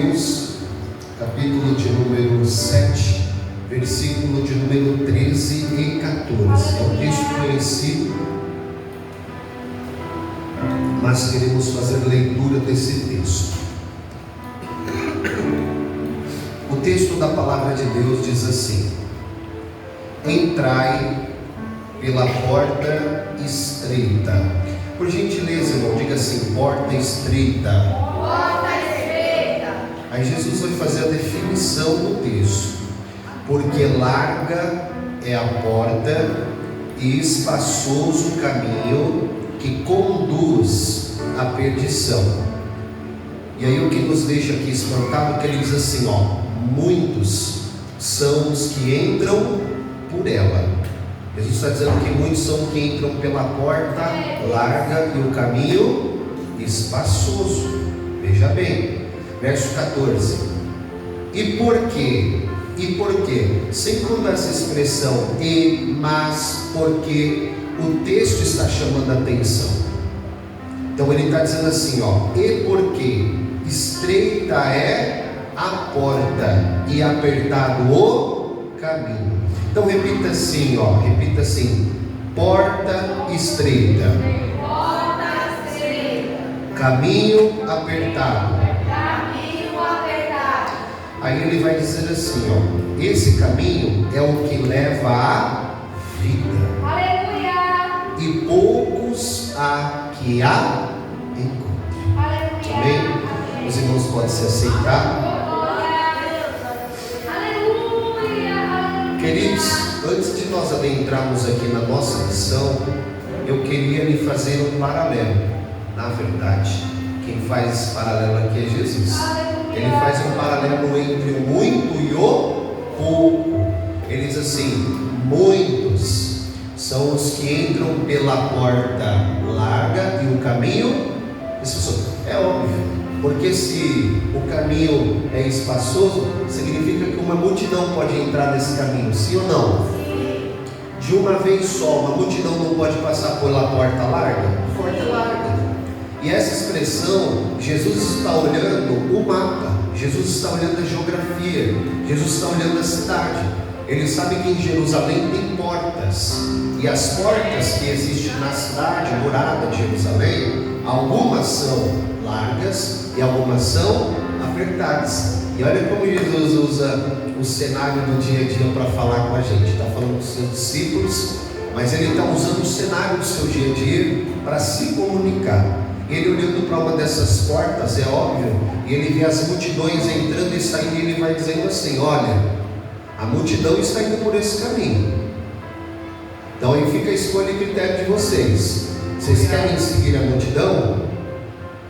Mateus, capítulo de número 7, versículo de número 13 e 14. É um texto conhecido, mas queremos fazer leitura desse texto. O texto da palavra de Deus diz assim: entrai pela porta estreita. Por gentileza, irmão, diga assim: porta estreita. Porta estreita. Aí Jesus vai fazer a definição do texto: porque larga é a porta e espaçoso o caminho que conduz à perdição. E aí o que nos deixa aqui espantado, que ele diz assim, muitos são os que entram por ela. Jesus está dizendo que muitos são os que entram pela porta larga e o caminho espaçoso. Veja bem, verso 14. E por quê? E por quê? Sempre quando essa expressão mas, porque, o texto está chamando a atenção. Então ele está dizendo assim, e porque estreita é a porta e apertado o caminho. Então repita assim, porta estreita, Porta estreita. caminho apertado. Caminho apertado. Aí ele vai dizer assim, esse caminho é o que leva à vida. Aleluia. E poucos há que a encontrem. Aleluia. Amém? Os irmãos podem se aceitar. Queridos, antes de nós adentrarmos aqui na nossa missão, eu queria lhe fazer um paralelo. Na verdade, quem faz esse paralelo aqui é Jesus. Ele faz um paralelo entre o muito e o pouco. Ele diz assim: muitos são os que entram pela porta larga e o caminho espaçoso. É óbvio, porque se o caminho é espaçoso, significa que uma multidão pode entrar nesse caminho, sim ou não? Sim. De uma vez só, uma multidão não pode passar pela porta larga? Porta larga. E essa expressão, Jesus está olhando o mapa, Jesus está olhando a geografia, Jesus está olhando a cidade. Ele sabe que em Jerusalém tem portas, e as portas que existem na cidade, morada de Jerusalém, algumas são largas e algumas são apertadas. E olha como Jesus usa o cenário do dia a dia para falar com a gente. Está falando com os seus discípulos, mas ele está usando o cenário do seu dia a dia para se comunicar. Ele olhando para uma dessas portas, é óbvio, e ele vê as multidões entrando e saindo, e ele vai dizendo assim: olha, a multidão está indo por esse caminho. Então aí fica a escolha e critério de vocês. Vocês querem seguir a multidão?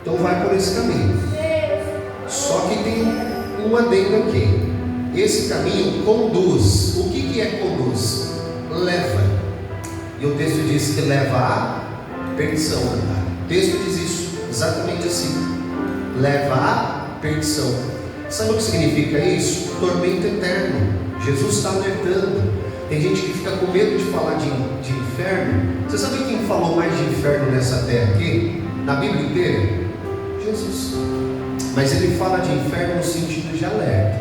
Então vai por esse caminho. Só que tem um adendo aqui. Esse caminho conduz. O que é conduz? Leva. E o texto diz que leva à perdição. O texto diz isso, exatamente assim. Leva à perdição. Sabe o que significa isso? Tormento eterno. Jesus está alertando. Tem gente que fica com medo de falar de inferno. Você sabe quem falou mais de inferno nessa terra aqui? Na Bíblia inteira? Jesus. Mas ele fala de inferno no sentido de alerta,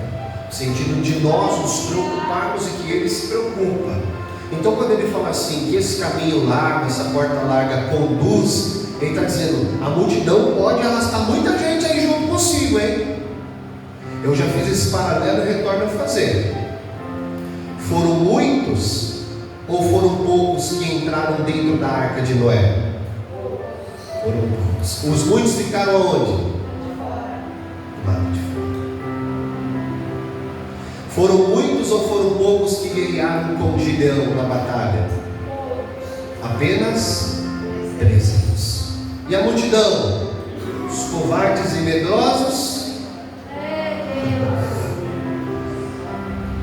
no sentido de nós nos preocuparmos e que ele se preocupa. Então quando ele fala assim, que esse caminho largo, essa porta larga conduz, ele está dizendo, a multidão pode arrastar muita gente aí junto consigo, hein? Eu já fiz esse paralelo e retorno a fazer. Foram muitos ou foram poucos que entraram dentro da arca de Noé? Foram poucos. Os muitos ficaram onde? Lado de fora. Foram muitos ou foram poucos que guerrearam com Gideão na batalha? Apenas 300. E a multidão? Os covardes e medrosos?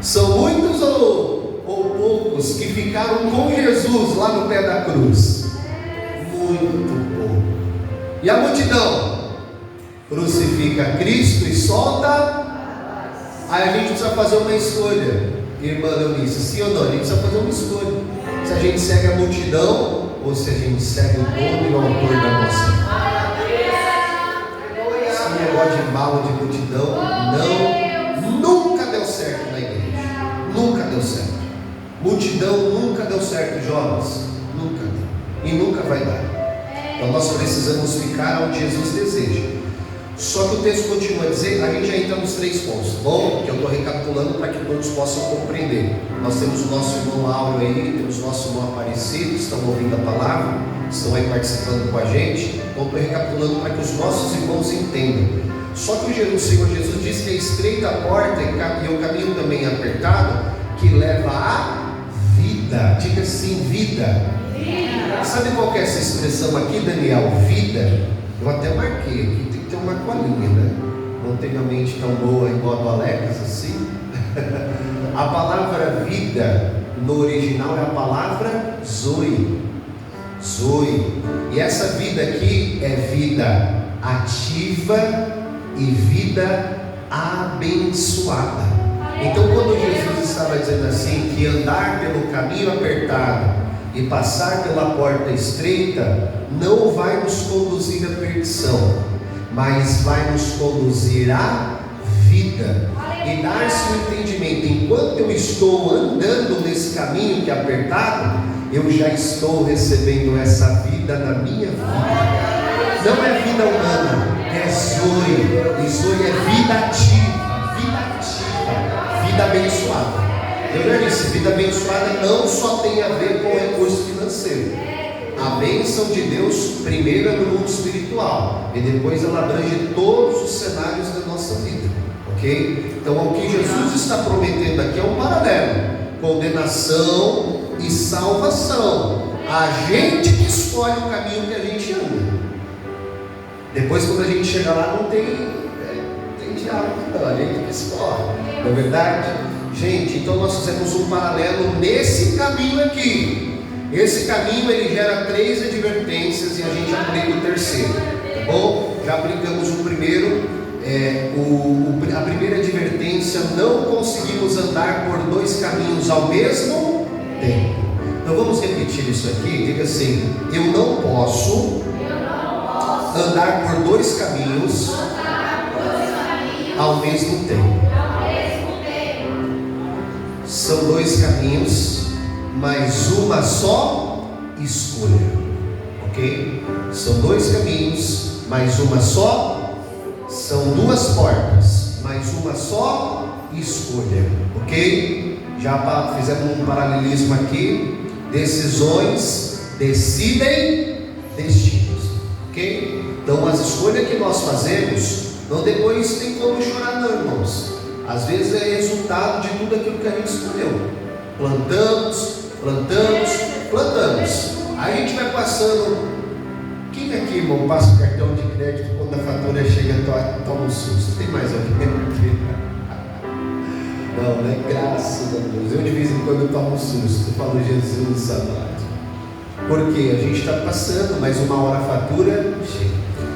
São muitos ou poucos que ficaram com Jesus lá no pé da cruz? Muito pouco. E a multidão? Crucifica Cristo e solta. Aí a gente precisa fazer uma escolha, irmã Eunice, sim ou não? A gente precisa fazer uma escolha. Se a gente segue a multidão ou se a gente segue o dono e o autor da nossa vida. Esse negócio de bala de multidão vai dar. Então nós precisamos ficar onde Jesus deseja. Só que o texto continua a dizer, a gente já entra nos 3 pontos, tá bom? Que eu estou recapitulando para que todos possam compreender. Nós temos o nosso irmão Áureo aí, temos o nosso irmão Aparecido, estão ouvindo a palavra, estão aí participando com a gente. Então estou recapitulando para que os nossos irmãos entendam. Só que o Senhor Jesus disse que é estreita a porta e o caminho também é apertado, que leva à vida. Diga assim, vida. Sabe qual que é essa expressão aqui, Daniel? Vida. Eu até marquei aqui, tem que ter uma colinha, né? Não tenho a mente tão boa igual a do Alex, assim. A palavra vida no original é a palavra zoe. Zoe. E essa vida aqui é vida ativa e vida abençoada. Então, quando Jesus estava dizendo assim, que andar pelo caminho apertado e passar pela porta estreita não vai nos conduzir à perdição, mas vai nos conduzir à vida. E dar-se o entendimento, enquanto eu estou andando nesse caminho que é apertado, eu já estou recebendo essa vida na minha vida. Não é vida humana, é zoe. E zoe é vida ativa, vida abençoada. Eu já disse, vida abençoada não só tem a ver com recurso financeiro. A bênção de Deus primeiro é no mundo espiritual e depois ela abrange todos os cenários da nossa vida, ok? Então o que Jesus está prometendo aqui é um paralelo: condenação e salvação. A gente que escolhe o caminho que a gente anda. Depois, quando a gente chegar lá, não tem diálogo, não, a gente que escolhe, não é verdade? Gente, então nós fizemos um paralelo nesse caminho aqui. Esse caminho ele gera 3 advertências e a gente aplica o terceiro, tá bom? Já aplicamos o primeiro. A primeira advertência: não conseguimos andar por 2 caminhos ao mesmo tempo. Então vamos repetir isso aqui. Diga assim: eu não posso andar por 2 caminhos ao mesmo tempo. São 2 caminhos, mas uma só escolha, ok? São 2 caminhos, mas uma só. São 2 portas, mas uma só escolha, ok? Já fizemos um paralelismo aqui. Decisões decidem destinos, ok? Então as escolhas que nós fazemos, não depois tem como chorar não, irmãos. Às vezes é resultado de tudo aquilo que a gente escolheu. Plantamos. Aí a gente vai passando. Quem aqui, irmão, passa o cartão de crédito quando a fatura chega, toma um susto? Tem mais alguém aqui? Não, né? Graças a Deus. Eu de vez em quando tomo um susto. Eu falo, Jesus amado. Porque a gente está passando, mas uma hora a fatura chega.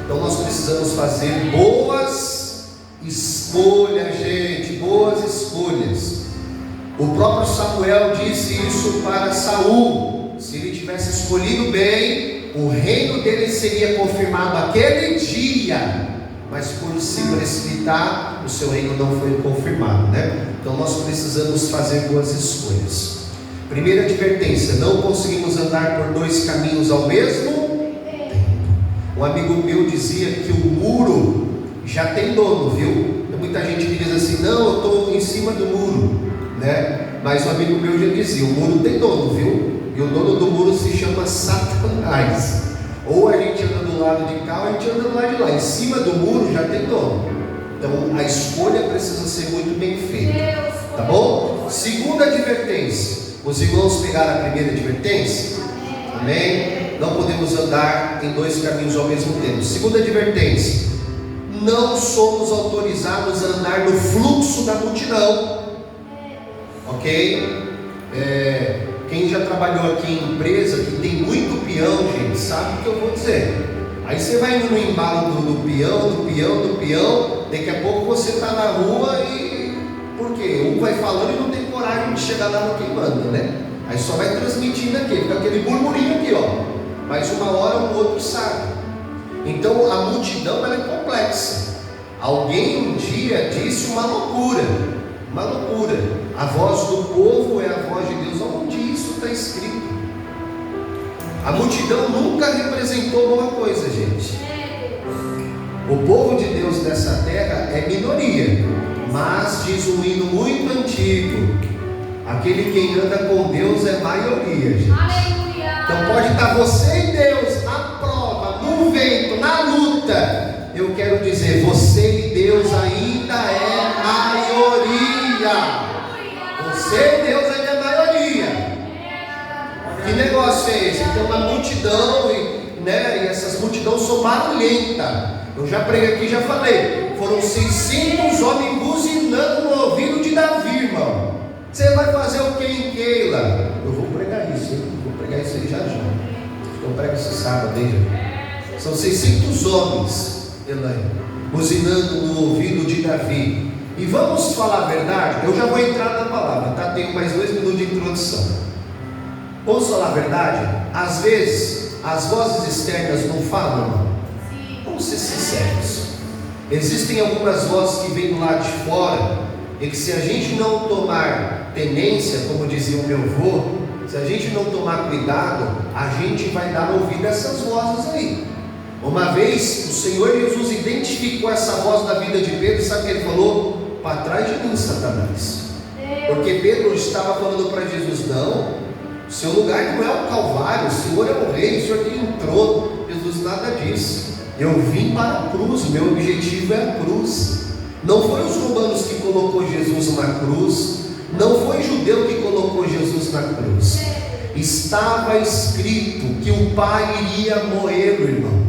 Então nós precisamos fazer boas escolhas, gente. Boas escolhas. O próprio Samuel disse isso para Saul: se ele tivesse escolhido bem, o reino dele seria confirmado aquele dia, mas por se precipitar, o seu reino não foi confirmado, né? Então nós precisamos fazer boas escolhas. Primeira advertência: não conseguimos andar por 2 caminhos ao mesmo tempo. Um amigo meu dizia que o muro já tem dono, viu? Tem muita gente que diz assim: não, eu estou em cima do muro, né? Mas um amigo meu já dizia: o muro tem dono, viu? E o dono do muro se chama Satanás. Ou a gente anda do lado de cá, ou a gente anda do lado de lá. Em cima do muro já tem dono. Então a escolha precisa ser muito bem feita, tá bom? Segunda advertência. Os irmãos pegaram a primeira advertência? Amém? Não podemos andar em 2 caminhos ao mesmo tempo. Segunda advertência: não somos autorizados a andar no fluxo da multidão, ok? Quem já trabalhou aqui em empresa que tem muito peão, gente, sabe o que eu vou dizer. Aí você vai indo no embalo do peão, daqui a pouco você está na rua e... por quê? Um vai falando e não tem coragem de chegar lá no quem manda, né? Aí só vai transmitindo aqui, fica aquele burburinho aqui, ó. Mas uma hora um outro sabe. Então a multidão ela é complexa. Alguém um dia disse uma loucura. A voz do povo é a voz de Deus. Onde isso está escrito? A multidão nunca representou alguma coisa, gente. O povo de Deus nessa terra é minoria, mas diz um hino muito antigo: aquele que anda com Deus é maioria, gente. Então pode estar você e Deus na prova, no vento, na luta. Eu quero dizer, você e Deus ainda é maioria. Você e Deus ainda é maioria. Que negócio é esse? Tem uma multidão e essas multidões são barulhentas. Eu já preguei aqui, já falei. Foram 600 homens buzinando no ouvido de Davi, irmão. Você vai fazer o que em Keila? Eu vou pregar isso, hein? Vou pregar isso aí já. Eu prego esse sábado, hein? São 600 homens, Elaine, buzinando no ouvido de Davi. E vamos falar a verdade? Eu já vou entrar na palavra, tá? Tenho mais 2 minutos de introdução. Vamos falar a verdade? Às vezes, as vozes externas não falam, irmão. Vamos ser sinceros. Existem algumas vozes que vêm do lado de fora, e que se a gente não tomar tenência, como dizia o meu avô, se a gente não tomar cuidado, a gente vai dar ouvido a essas vozes aí. Uma vez o Senhor Jesus identificou essa voz da vida de Pedro, sabe o que ele falou? Para trás de mim, Satanás. Porque Pedro estava falando para Jesus: não, seu lugar não é o Calvário, o Senhor é o Rei, o Senhor tem um trono. Jesus: nada disso, eu vim para a cruz, meu objetivo é a cruz. Não foi os romanos que colocou Jesus na cruz, não foi judeu que colocou Jesus na cruz. Estava escrito que o Pai iria moê-lo, irmão.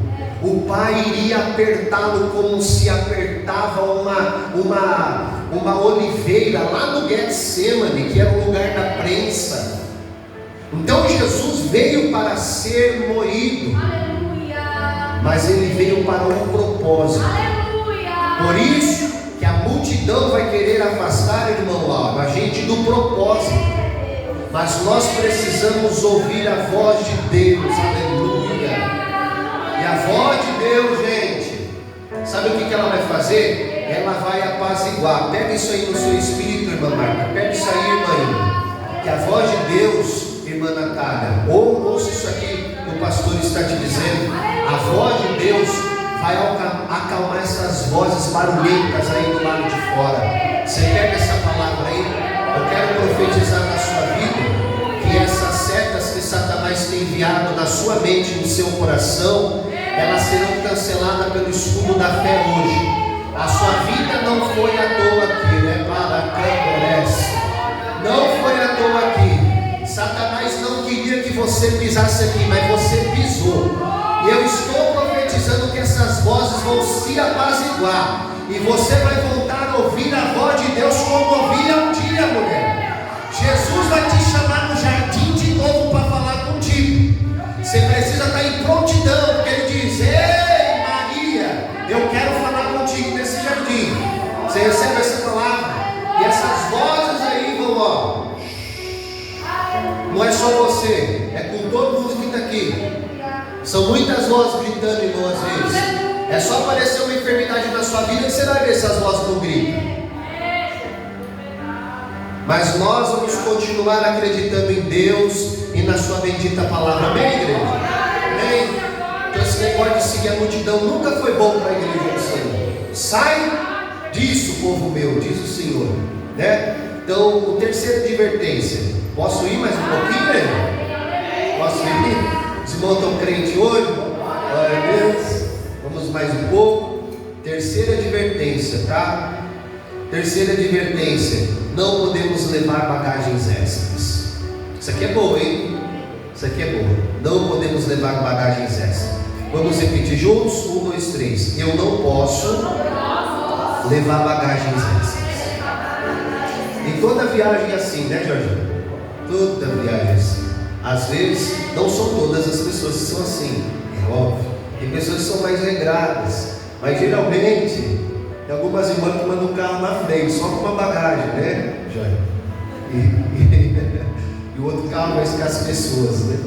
O Pai iria apertá-lo como se apertava uma oliveira lá no Getsemane, que era o lugar da prensa. Então Jesus veio para ser moído, mas ele veio para um propósito. Por isso que a multidão vai querer afastar, irmão, a gente do propósito. Mas nós precisamos ouvir a voz de Deus, aleluia. E a voz de Deus, gente, sabe o que ela vai fazer? Ela vai apaziguar. Pega isso aí no seu espírito, irmã Marta. Pega isso aí, irmã. Que a voz de Deus, irmã Natália, ouça isso aqui que o pastor está te dizendo. A voz de Deus vai acalmar essas vozes barulhentas aí do lado de fora. Você pega essa palavra aí. Eu quero profetizar na sua vida que essas setas que Satanás tem enviado na sua mente, no seu coração, elas serão canceladas pelo escudo da fé hoje. A sua vida não foi à toa aqui, né? Para Camborés. Não foi à toa aqui. Satanás não queria que você pisasse aqui, mas você pisou. E eu estou profetizando que essas vozes vão se apaziguar. E você vai voltar a ouvir a voz de Deus como ouvia um dia, mulher. Jesus vai te chamar no jardim de novo para falar contigo. Você precisa estar em prontidão, porque ele diz: ei Maria, eu quero falar contigo nesse jardim. Você recebe essa palavra? E essas vozes aí vão, não é só você, é com todo mundo que está aqui. São muitas vozes gritando, irmão, às vezes. É só aparecer uma enfermidade na sua vida que você vai ver se as vozes não gritam. Mas nós vamos continuar acreditando em Deus e na sua bendita palavra. Amém, igreja? Amém? Então esse negócio de seguir a multidão nunca foi bom para a igreja do Senhor. Sai disso, povo meu, diz o Senhor, né? Então, o terceiro advertência. Posso ir mais um pouquinho, né? Posso ir? Os irmãos estão crentes hoje? Glória a Deus. Vamos mais um pouco. Terceira advertência, tá? Terceira advertência: não podemos levar bagagens extras. Isso aqui é boa, hein? Isso aqui é boa. Não podemos levar bagagens extras. Vamos repetir juntos? 1, 2, 3. Eu não posso levar bagagens extras. Em toda viagem é assim, né, Jorge? Toda viagem é assim. Às vezes, não são todas as pessoas que são assim, é óbvio. Tem pessoas que são mais regradas, mas geralmente tem algumas irmãs que mandam o carro na frente, só com uma bagagem, né, Jorge? E o outro carro vai ficar as pessoas, né?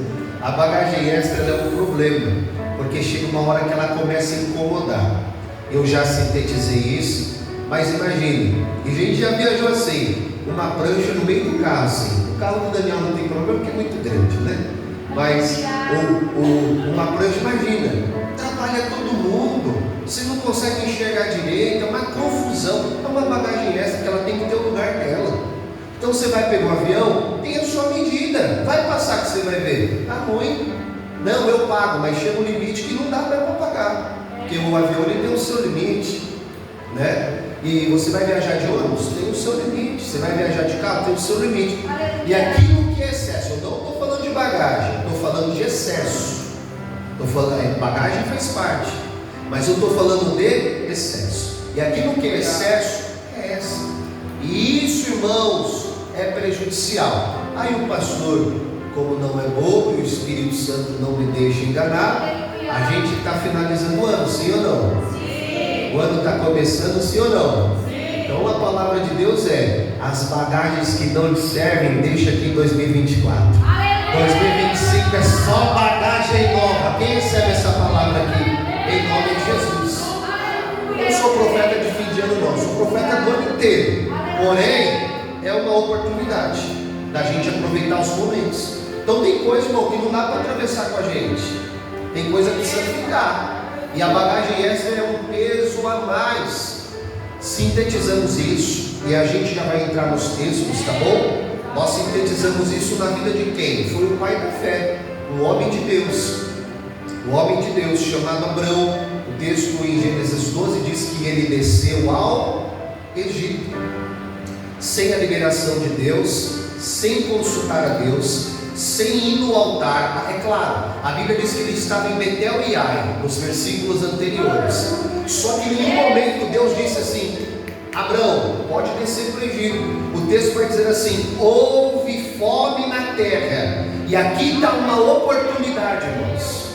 A bagagem extra é um problema, porque chega uma hora que ela começa a incomodar. Eu já sintetizei isso, mas imagine, e a gente já viajou assim, uma prancha no meio do carro, assim. O carro do Daniel não tem problema porque é muito grande, né? Mas uma prancha, imagina, trabalha todo mundo, você não consegue enxergar direito, é uma confusão, é uma bagagem extra que ela tem que ter o lugar dela. Então você vai pegar um avião, tem a sua medida, vai passar que você vai ver, tá ruim. Não, eu pago, mas chega um limite que não dá para pagar, porque o avião ele tem o seu limite, né? E você vai viajar de ônibus, tem o seu limite. Você vai viajar de carro, tem o seu limite. E aquilo que é excesso, eu não estou falando de bagagem, estou falando de excesso. Estou falando, bagagem faz parte, mas eu estou falando de excesso. E aquilo que é excesso é essa. E isso, irmãos, é prejudicial. Aí o pastor, como não é bobo e o Espírito Santo não me deixa enganar, a gente está finalizando o ano, sim ou não? Sim. O ano está começando, sim ou não? Sim. Então a palavra de Deus é: as bagagens que não lhe servem, deixa aqui em 2024. Aleluia. 2025 é só bagagem nova. Quem recebe essa palavra aqui? Em nome de Jesus. Eu não sou profeta de fim de ano, não, sou profeta do ano inteiro. Porém, é uma oportunidade da gente aproveitar os momentos. Então tem coisa, irmão, que não dá para atravessar com a gente. Tem coisa que precisa ficar. E a bagagem extra é um peso a mais. Sintetizamos isso e a gente já vai entrar nos textos, tá bom? Nós sintetizamos isso na vida de quem? Foi o pai da fé, um homem de Deus. O homem de Deus chamado Abrão. O texto em Gênesis 12 diz que ele desceu ao Egito, sem a liberação de Deus, sem consultar a Deus, sem ir no altar. É claro, a Bíblia diz que ele estava em Betel e Ai, nos versículos anteriores. Só que em um momento Deus disse assim: Abrão, pode descer para o Egito. O texto vai dizer assim: houve fome na terra. E aqui está uma oportunidade, irmãos.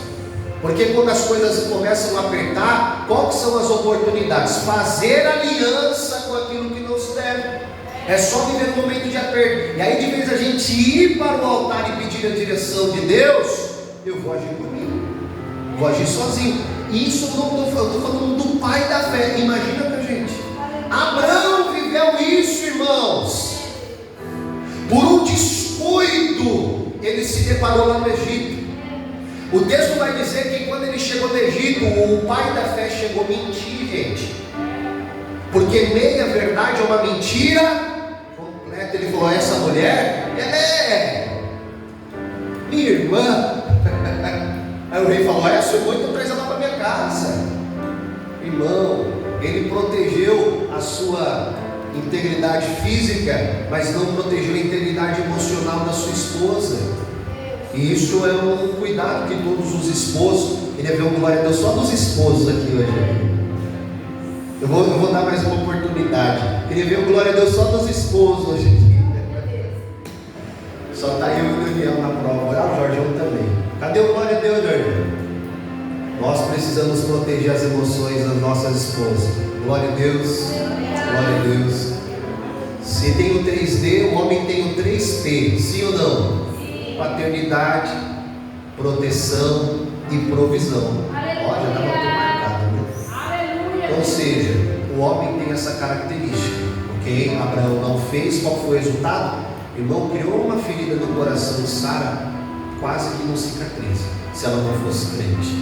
Porque quando as coisas começam a apertar, quais são as oportunidades? Fazer aliança com aquilo que nos deve. É só viver um momento de aperto. E aí, de vez a gente ir para o altar e pedir a direção de Deus, eu vou agir por mim, vou agir sozinho. E isso eu não estou falando, estou falando do pai da fé. Imagina pra gente. Abraão viveu isso, irmãos. Por um descuido, ele se deparou lá no Egito. O texto vai dizer que quando ele chegou no Egito, o pai da fé chegou a mentir, gente. Porque meia verdade é uma mentira completa. Ele falou: essa mulher é minha irmã. Aí o rei falou: essa irmã, então traz ela para minha casa. Irmão, ele protegeu a sua integridade física, mas não protegeu a integridade emocional da sua esposa. E isso é um cuidado que todos os esposos, queria ver um glória a Deus só dos esposos aqui hoje. Eu vou dar mais uma oportunidade. Queria ver o glória a Deus só dos esposos hoje aqui. Só está eu e o Daniel na prova. Ah, o Jorge também. Cadê o glória a Deus, Jorge? Nós precisamos proteger as emoções das nossas esposas. Glória a Deus. Glória a Deus. Se tem o 3D, o homem tem o 3P. Sim ou não? Paternidade, proteção e provisão. Ó, já dá para ter marcado, né? Ou seja, o homem tem essa característica. Ok? Abraão não fez. Qual foi o resultado? Irmão, criou uma ferida no coração de Sara, quase que não cicatriza, se ela não fosse crente.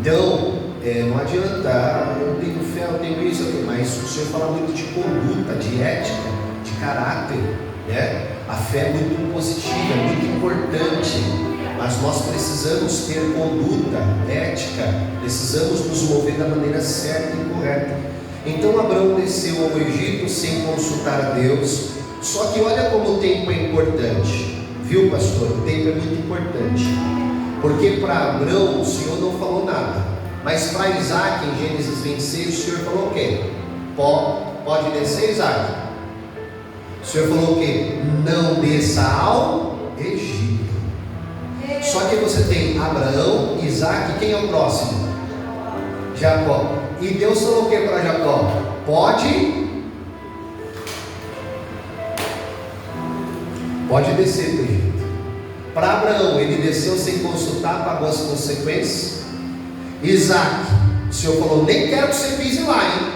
Então, não adianta, eu tenho fé, eu tenho isso aqui, mas o Senhor fala muito de conduta, de ética, de caráter, né? A fé é muito positiva, é muito importante, mas nós precisamos ter conduta, ética, precisamos nos mover da maneira certa e correta. Então Abraão desceu ao Egito sem consultar a Deus. Só que olha como o tempo é importante, viu, pastor? O tempo é muito importante, porque para Abraão o Senhor não falou nada, mas para Isaac, em Gênesis 26, o Senhor falou o quê? Pode descer, Isaac. O Senhor falou o quê? Não desça ao Egito. Só que você tem Abraão, Isaac, quem é o próximo? Jacó. E Deus falou o que para Jacó? Pode descer para o Egito. Para Abraão, ele desceu sem consultar, pagou as consequências. Isaac, o Senhor falou: nem quero que você pise lá, hein?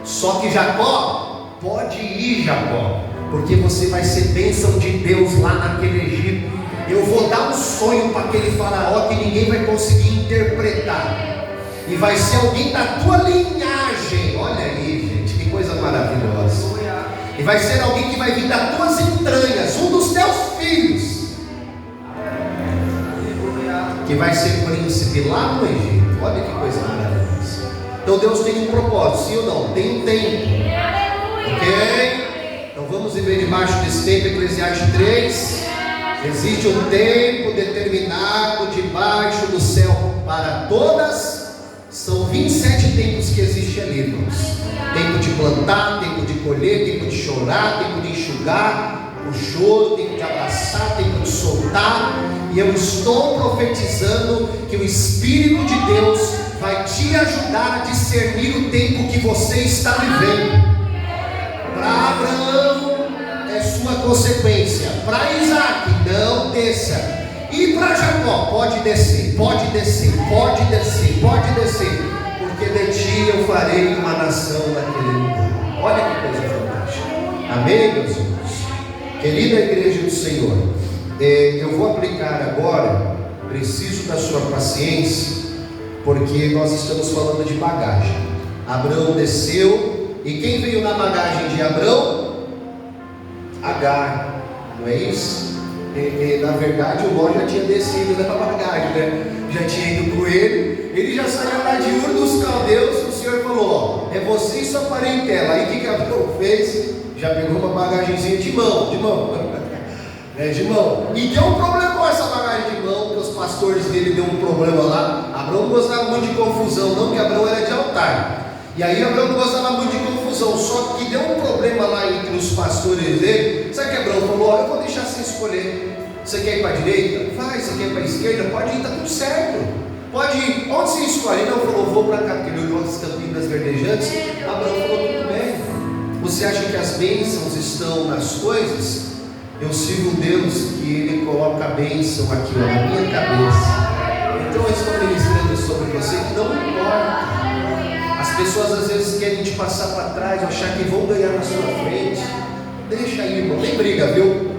Só que Jacó, pode ir, Jacó, porque você vai ser bênção de Deus lá naquele Egito. Eu vou dar um sonho para aquele faraó que ninguém vai conseguir interpretar. E vai ser alguém da tua linhagem. Olha aí, gente, que coisa maravilhosa. E vai ser alguém que vai vir das tuas entranhas, um dos teus filhos, que vai ser príncipe lá no Egito. Olha que coisa maravilhosa. Então Deus tem um propósito, sim ou não? Tem um tempo. Ok? Então vamos viver debaixo desse tempo. Eclesiastes 3. Existe um tempo determinado debaixo do céu para todas. São 27 tempos que existem ali, irmãos. Tempo de plantar, tempo de colher, tempo de chorar, tempo de enxugar o choro, tempo de abraçar, tempo de soltar. E eu estou profetizando que o Espírito de Deus vai te ajudar a discernir o tempo que você está vivendo. Para Abraão é sua consequência. Para Isaac, não desça. E para Jacó, pode descer, pode descer, pode descer, pode descer, porque de ti eu farei uma nação naquele lugar. Olha que coisa fantástica. Amém, meus irmãos? Querida igreja do Senhor, eu vou aplicar agora, preciso da sua paciência, porque nós estamos falando de bagagem. Abraão desceu, e quem veio na bagagem de Abraão? Agar, não é isso? Na verdade o Ló já tinha descido da bagagem, né? Já tinha ido com ele já saiu lá de Ur dos Caldeus. O Senhor falou: ó, é você e sua parentela. Aí o que Abraão fez? Já pegou uma bagagenzinha de mão, de mão. E deu um problema com essa bagagem de mão, porque os pastores dele deu um problema lá. Abraão gostava muito de confusão, não que Abraão era de altar. E aí Abraão gostava muito de confusão, só que deu um problema lá entre os pastores dele. Sabe o que Abraão falou? Ó, eu vou deixar você escolher. Você quer ir para a direita? Vai. Você quer ir para a esquerda? Pode ir, está tudo certo. Pode ir. Onde você escolhe? Não, falou, vou para cá, porque ele olhou as campinas verdejantes. Abraão falou, tudo bem. Você acha que as bênçãos estão nas coisas? Eu sigo um Deus que Ele coloca a bênção aqui ó, na minha cabeça. Então eu estou ministrando sobre você que não importa. As pessoas às vezes querem te passar para trás, achar que vão ganhar na sua frente. Deixa aí, irmão, nem briga, viu?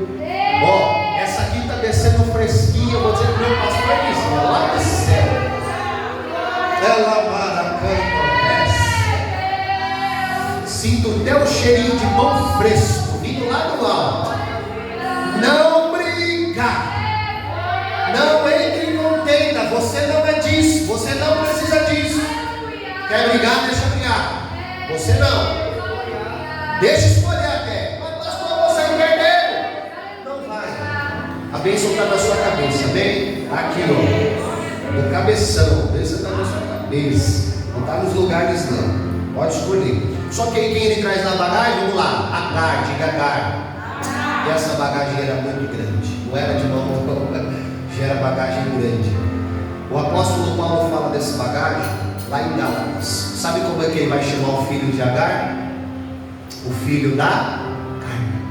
Ó, essa aqui está descendo fresquinha. Eu vou dizer para o meu pastor isso, é lá do céu. Ela maracanta. Sinto até o cheirinho de pão fresco vindo lá do alto. Não briga, não entre em contenda. Você não é disso, você não precisa disso. Quer brigar, deixa brigar. Você não. Deixa escolher até. Mas pastor, você perdeu. Não vai. A bênção está na sua cabeça, bem? Aqui, ó. No cabeção. A bênção está na sua cabeça. Não está nos lugares, não. Pode escolher. Só que aí quem ele traz na bagagem, vamos lá. Agar, diga Agar. E essa bagagem era muito grande. Não era de mão, já era bagagem grande. O apóstolo Paulo fala dessa bagagem lá em Gálatas. Sabe como é que ele vai chamar o filho de Agar? O filho da carne.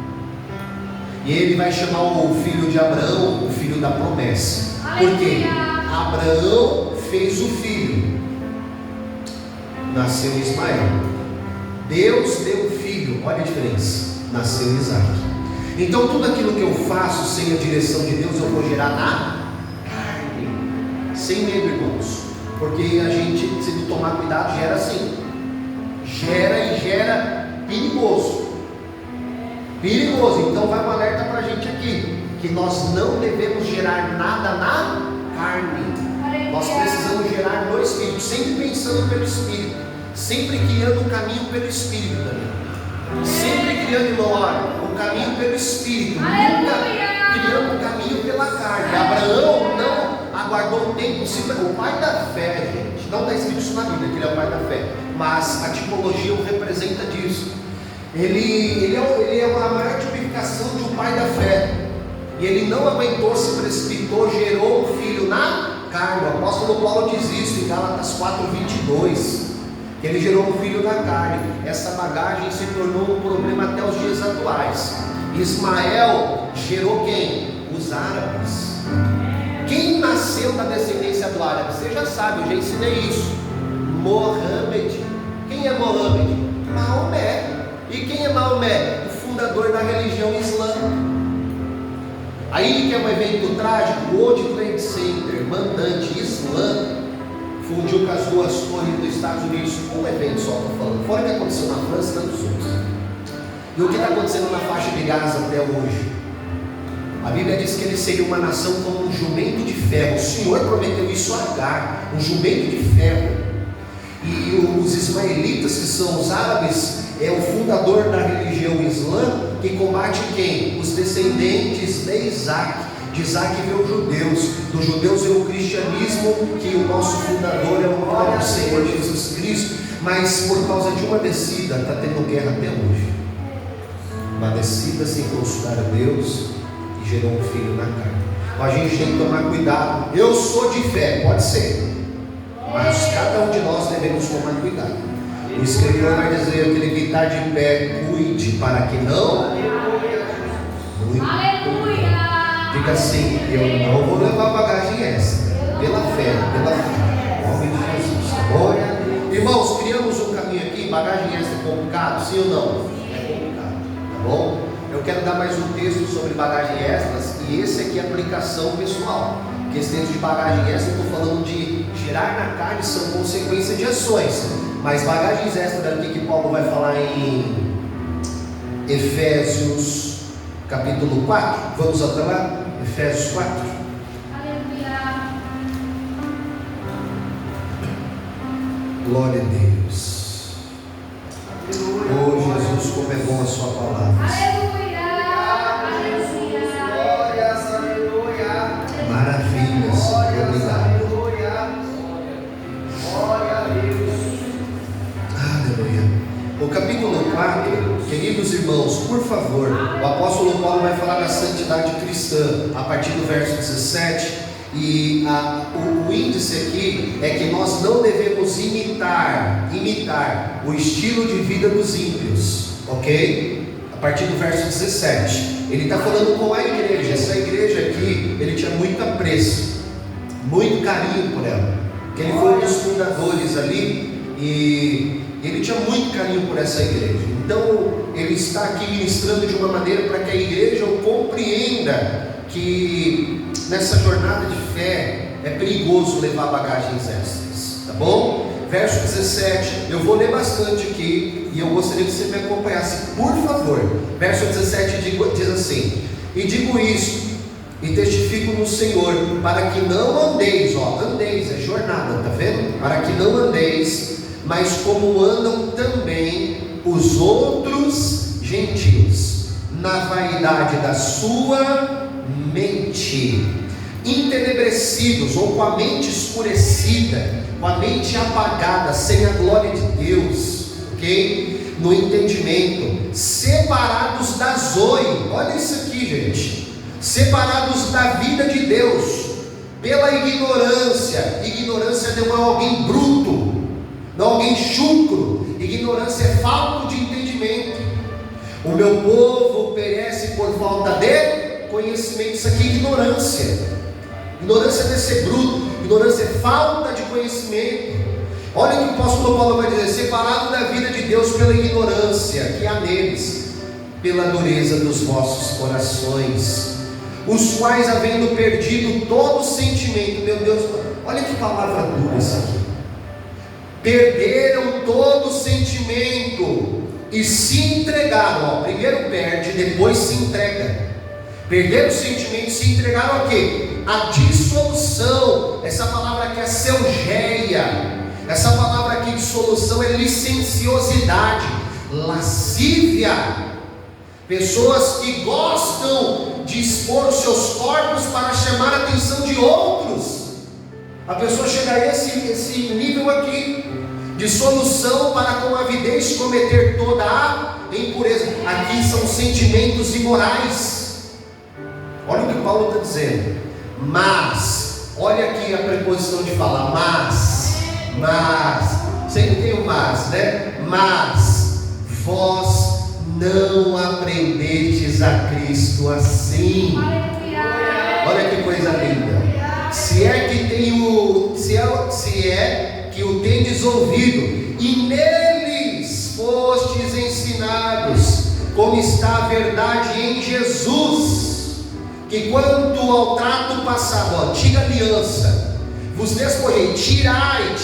E ele vai chamar o filho de Abraão, o filho da promessa. Por quê? Abraão fez o filho. Nasceu Ismael. Deus deu o filho. Olha a diferença. Nasceu Isaac. Então tudo aquilo que eu faço sem a direção de Deus, eu vou gerar na carne. Sem medo, irmãos. Porque a gente, se não tomar cuidado, gera assim. Gera perigoso. Perigoso. Então vai um alerta para a gente aqui. Que nós não devemos gerar nada na carne. Nós precisamos gerar no Espírito. Sempre pensando pelo Espírito. Sempre criando um caminho pelo Espírito também. Sempre criando, irmão, olha, um caminho pelo Espírito. Nunca criando um caminho pela carne. Abraão não aguardou um tempo. O pai da fé, gente. Não está escrito isso na Bíblia, que ele é o pai da fé. Mas a tipologia o representa disso. Ele é a maior tipificação de um pai da fé. E ele não aguentou, se precipitou, gerou um filho na carne. O apóstolo Paulo diz isso em Gálatas 4:22. Que ele gerou um filho na carne. Essa bagagem se tornou um problema até os dias atuais. Ismael gerou quem? Os árabes. Quem nasceu da descendência do árabe? Você já sabe, eu já ensinei isso. Mohammed. Quem é Mohammed? Maomé. E quem é Maomé? O fundador da religião islâmica. Aí que é um evento trágico, o World Trade Center, mandante Islã, fundiu com as duas torres dos Estados Unidos. Um evento só, estou falando. Fora o que aconteceu na França e tantos outros. E o que está acontecendo na faixa de Gaza até hoje? A Bíblia diz que ele seria uma nação como um jumento de ferro. O Senhor prometeu isso a Agar, um jumento de ferro. E os ismaelitas, que são os árabes, é o fundador da religião islã, que combate quem? Os descendentes de Isaac. De Isaac veio os judeus, dos judeus veio o cristianismo, que o nosso fundador é o próprio Senhor Jesus Cristo. Mas por causa de uma descida, está tendo guerra até hoje. Uma descida sem consultar a Deus, e gerou um filho na carne. Então a gente tem que tomar cuidado. Eu sou de fé, pode ser, mas cada um de nós devemos tomar cuidado. O escritor vai dizer: aquele que está de pé, cuide para que não. Diga assim: eu não vou levar bagagem extra, pela fé, em nome de Jesus, tá bom? Irmãos, criamos um caminho aqui. Bagagem extra é complicado, sim ou não? É complicado, tá bom? Eu quero dar mais um texto sobre bagagem extras, e esse aqui é aplicação pessoal. Porque esse texto de bagagem extra, eu estou falando de gerar na carne, são consequências de ações. Mas bagagens extras aqui que Paulo vai falar em Efésios capítulo 4, vamos até lá? Efésios 4. Aleluia. Glória a Deus. Oh Jesus, como é bom a sua palavra. Aleluia. Aleluia. Glórias, aleluia. Maravilha, Senhor, obrigado. Glória a Deus. Aleluia. O capítulo 4, queridos irmãos, por favor, o apóstolo Paulo vai falar da santidade cristã a partir do verso 17. E o índice aqui é que nós não devemos imitar o estilo de vida dos ímpios, ok? A partir do verso 17, ele está falando com a igreja. Essa igreja aqui, ele tinha muito apreço, muito carinho por ela, porque ele foi um dos fundadores ali, e ele tinha muito carinho por essa igreja. Então ele está aqui ministrando de uma maneira para que a igreja compreenda que nessa jornada de fé é perigoso levar bagagens extras, tá bom? Verso 17, eu vou ler bastante aqui, e eu gostaria que você me acompanhasse, por favor. Verso 17 diz assim: e digo isto, e testifico no Senhor, para que não andeis, andeis é jornada, tá vendo? Para que não andeis, mas como andam também os outros gentios, na vaidade da sua mente, entenebrecidos, ou com a mente escurecida, com a mente apagada, sem a glória de Deus, ok? No entendimento, separados da zoe, olha isso aqui, gente, separados da vida de Deus, pela ignorância. Ignorância não é alguém bruto, não é alguém chucro. Ignorância é falta de entendimento. O meu povo perece por falta de conhecimento. Isso aqui é ignorância. Ignorância é ser bruto, ignorância é falta de conhecimento. Olha o que o apóstolo Paulo vai dizer: separado da vida de Deus pela ignorância que há neles, pela dureza dos vossos corações, os quais, havendo perdido todo sentimento, meu Deus, olha que palavra dura essa aqui, perderam todo sentimento e se entregaram, primeiro perde, depois se entrega. Perderam o sentimento e se entregaram a quê? A dissolução. Essa palavra aqui é selgeia. Essa palavra aqui de solução é licenciosidade, lascívia. Pessoas que gostam de expor os seus corpos para chamar a atenção de outros. A pessoa chega a esse nível aqui de solução para com avidez cometer toda a impureza. Aqui são sentimentos imorais. Olha o que Paulo está dizendo. Mas, olha aqui a preposição de falar, mas, sempre tem o mas, né? Mas, vós não aprendestes a Cristo assim. Olha que coisa linda. Se é que o tendes ouvido, e neles fostes ensinados, como está a verdade em Jesus, que quanto ao trato passado, antiga aliança, vos despojei, tirai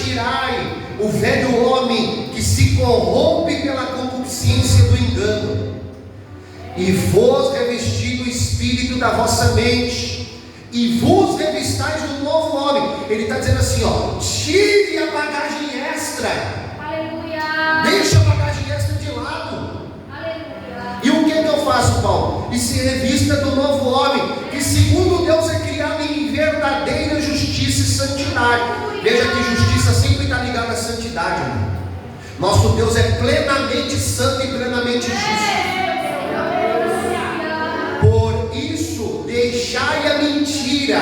o velho homem que se corrompe pela concupiscência do engano, e vos revesti do espírito da vossa mente, e vos revistais do novo homem. Ele está dizendo assim, tire a bagagem extra. Aleluia. Deixa a bagagem extra de lado. Aleluia. E o que eu faço, Paulo? E se revista do novo homem, que segundo Deus é criado em verdadeira justiça e santidade. Veja que justiça sempre está ligada à santidade, irmão. Nosso Deus é plenamente santo e plenamente justo. Por isso, deixai a mentira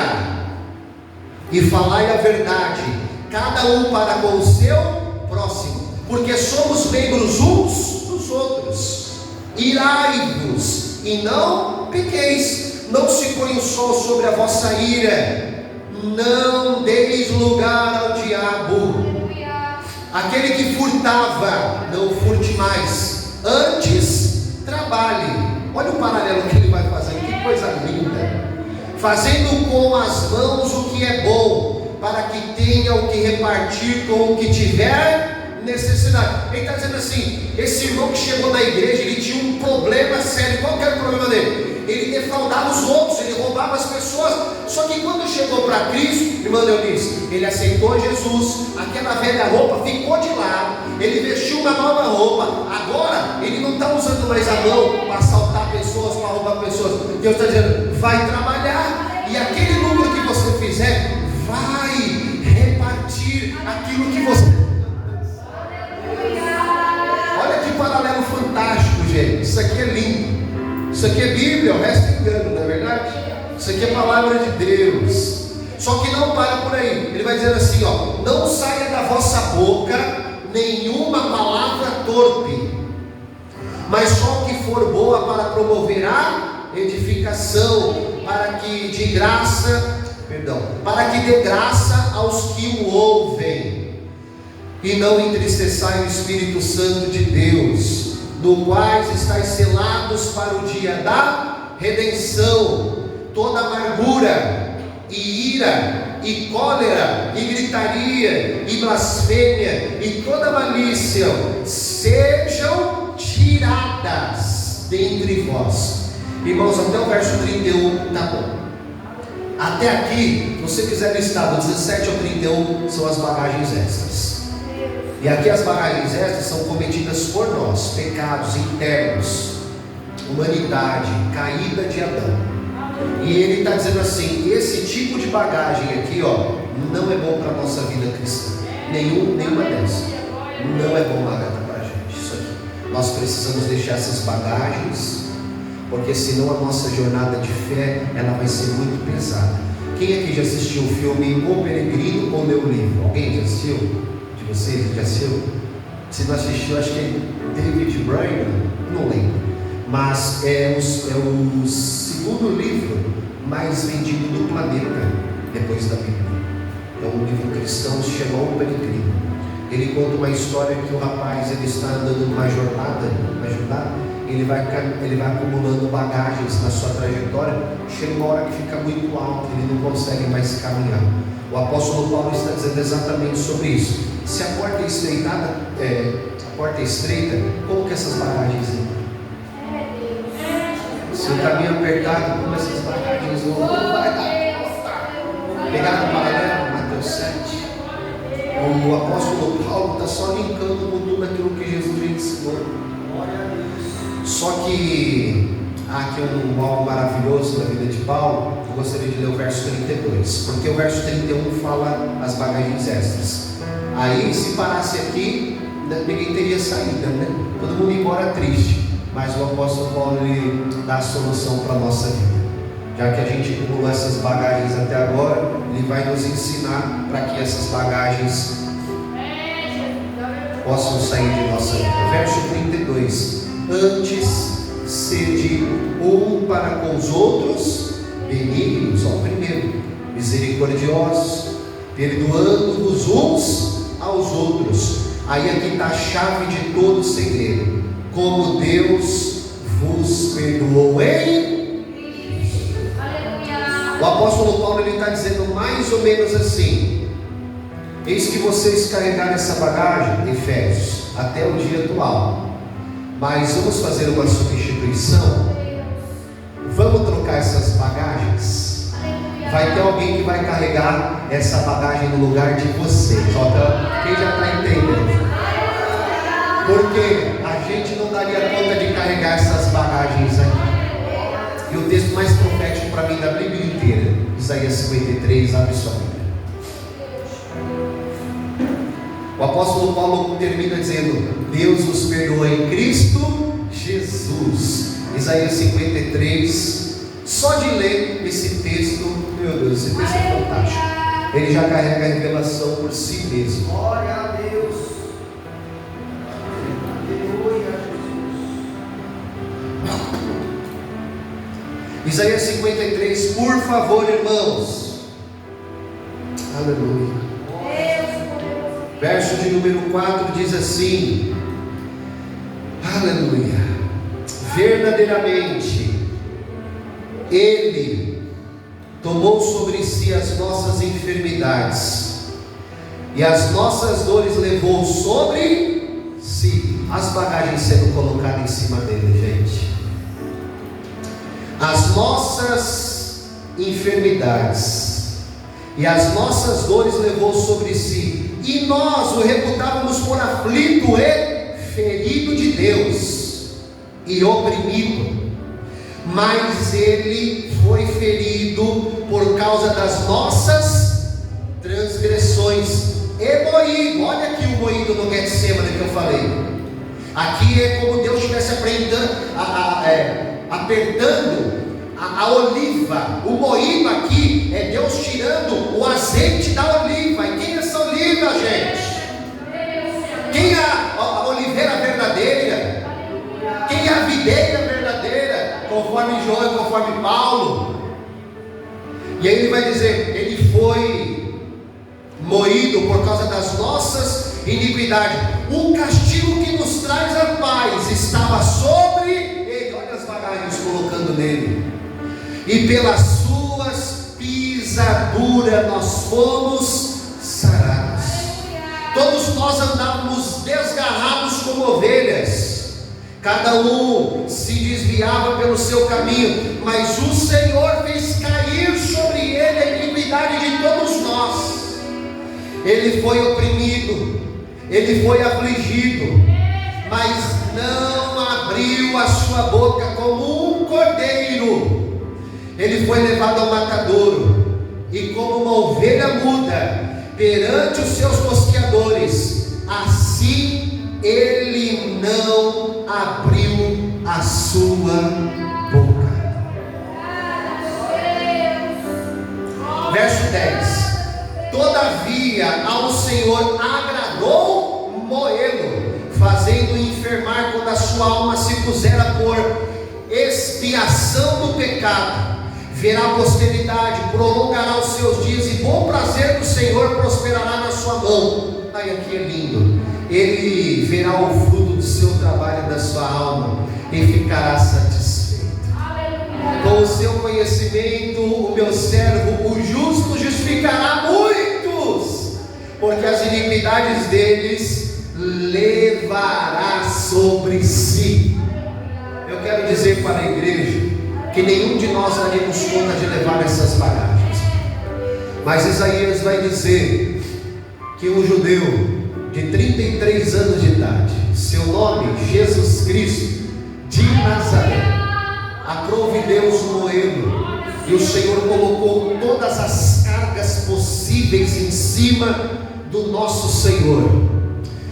e falai a verdade, cada um para com o seu próximo, porque somos membros uns dos outros. Irai-vos e não pequeis, não se ponha o sol sobre a vossa ira, não deis lugar ao diabo. Aquele que furtava, não furte mais, antes trabalhe. Olha o paralelo que ele vai fazer, que coisa linda. Fazendo com as mãos o que é bom, para que tenha o que repartir com o que tiver necessidade. Ele está dizendo assim, esse irmão que chegou na igreja, ele tinha um problema sério. Qual que era o problema dele? Ele defraudava os outros, ele roubava as pessoas. Só que quando chegou para Cristo, irmã Leonice, ele aceitou Jesus, aquela velha roupa ficou de lado, ele vestiu uma nova roupa. Agora ele não está usando mais a mão para assaltar pessoas, para roubar pessoas. Deus está dizendo, vai trabalhar, e aquele número que você fizer, vai repartir aquilo que você... Olha que paralelo fantástico, gente. Isso aqui é lindo. Isso aqui é Bíblia, o resto é engano, não é verdade? Isso aqui é palavra de Deus. Só que não para por aí. Ele vai dizer assim, não saia da vossa boca nenhuma palavra torpe, mas só o que for boa para promover a edificação, para que dê graça aos que o ouvem. E não entristeçai o Espírito Santo de Deus, no quais estáis selados para o dia da redenção. Toda amargura, e ira, e cólera, e gritaria, e blasfêmia, e toda malícia, sejam tiradas dentre vós. Irmãos, até o verso 31 tá bom. Até aqui, se você quiser listar do 17 ao 31, são as bagagens extras. E aqui as bagagens extras são cometidas por nós, pecados internos, humanidade, caída de Adão. E ele está dizendo assim, esse tipo de bagagem aqui, não é bom para a nossa vida cristã. Nenhuma dessas. Não é bom, Magata, para a gente. Isso aqui. Nós precisamos deixar essas bagagens, porque senão a nossa jornada de fé, ela vai ser muito pesada. Quem aqui já assistiu o filme O Peregrino ou Meu Livro? Alguém já assistiu? Você já assistiu? Se não assistiu, acho que é David Bryan, não lembro. Mas é o segundo livro mais vendido do planeta, depois da Bíblia. É um livro cristão, se chama O Peregrino. Ele conta uma história que o rapaz, ele está andando numa jornada, ele vai acumulando bagagens na sua trajetória. Chega uma hora que fica muito alto, ele não consegue mais caminhar. O apóstolo Paulo está dizendo exatamente sobre isso. Se a porta é estreitada, como que essas bagagens entram? Se o caminho é apertado, como essas bagagens vão? Pegaram o paralelo, Mateus 7. O apóstolo Paulo está só linkando com tudo aquilo que Jesus já ensinou. Só que há aqui algo maravilhoso na vida de Paulo. Eu gostaria de ler o verso 32, porque o verso 31 fala as bagagens extras. Aí, se parasse aqui, ninguém teria saída, né? Todo mundo ia embora triste. Mas o apóstolo Paulo, ele dá a solução para a nossa vida. Já que a gente acumulou essas bagagens até agora, ele vai nos ensinar para que essas bagagens possam sair de nossa vida. Verso 32. Antes, sede um para com os outros benignos. Primeiro, misericordiosos, perdoando-vos uns aos outros. Aí aqui está a chave de todo o segredo. Como Deus vos perdoou em O apóstolo Paulo ele está dizendo mais ou menos assim: eis que vocês carregaram essa bagagem, Efésios, até o dia atual, mas vamos fazer uma substituição, vamos trocar essas bagagens. Vai ter alguém que vai carregar essa bagagem no lugar de vocês. Quem já está entendendo? Porque a gente não daria conta de carregar essas bagagens aqui. E o texto mais profético para mim da Bíblia inteira, Isaías 53, abre sua Bíblia. O apóstolo Paulo termina dizendo: Deus nos perdoa em Cristo Jesus. Isaías 53, só de ler esse texto, meu Deus, esse texto é fantástico. Ele já carrega a revelação por si mesmo. Glória a Deus. Aleluia, Jesus. Isaías 53, por favor, irmãos. Aleluia. Verso de número 4 diz assim: aleluia. Verdadeiramente Ele tomou sobre si as nossas enfermidades e as nossas dores levou sobre si. As bagagens sendo colocadas em cima dele, gente. As nossas enfermidades e as nossas dores levou sobre si, e nós o reputávamos por aflito e ferido de Deus e oprimido, mas ele foi ferido por causa das nossas transgressões e moído. Olha aqui o moído no Getsemane que eu falei. Aqui é como Deus estivesse apertando a oliva. O moído aqui é Deus tirando o azeite da oliva. E quem é essa oliva, gente? Quem é a oliveira verdadeira? Quem é a videira verdadeira? Conforme João e conforme Paulo. E aí ele vai dizer: ele foi moído por causa das nossas iniquidades. O castigo que nos traz a paz estava sobre ele. Olha as bagagens colocando nele. E pelas suas pisaduras nós fomos sarados. Todos nós andávamos desgarrados como ovelhas, cada um se desviava pelo seu caminho, mas o Senhor fez cair sobre ele a iniquidade de todos nós. Ele foi oprimido, ele foi afligido, mas não abriu a sua boca. Como um cordeiro ele foi levado ao matadouro, e como uma ovelha muda perante os seus tosqueadores, assim ele não abriu a sua boca. Verso 10: todavia ao Senhor agradou moê-lo, fazendo enfermar quando a sua alma se pusera por expiação do pecado. Verá a posteridade, prolongará os seus dias, e bom prazer do Senhor prosperará na sua mão. Ai, aqui é lindo. Ele verá o fruto do seu trabalho e da sua alma, e ficará satisfeito. Com o seu conhecimento, o meu servo, o justo, justificará muitos, porque as iniquidades deles levará sobre si. Eu quero dizer para a igreja que nenhum de nós daríamos conta de levar essas bagagens, mas Isaías vai dizer que um judeu de 33 anos de idade, seu nome Jesus Cristo de Nazaré, aprove Deus moê-lo, e o Senhor colocou todas as cargas possíveis em cima do nosso Senhor,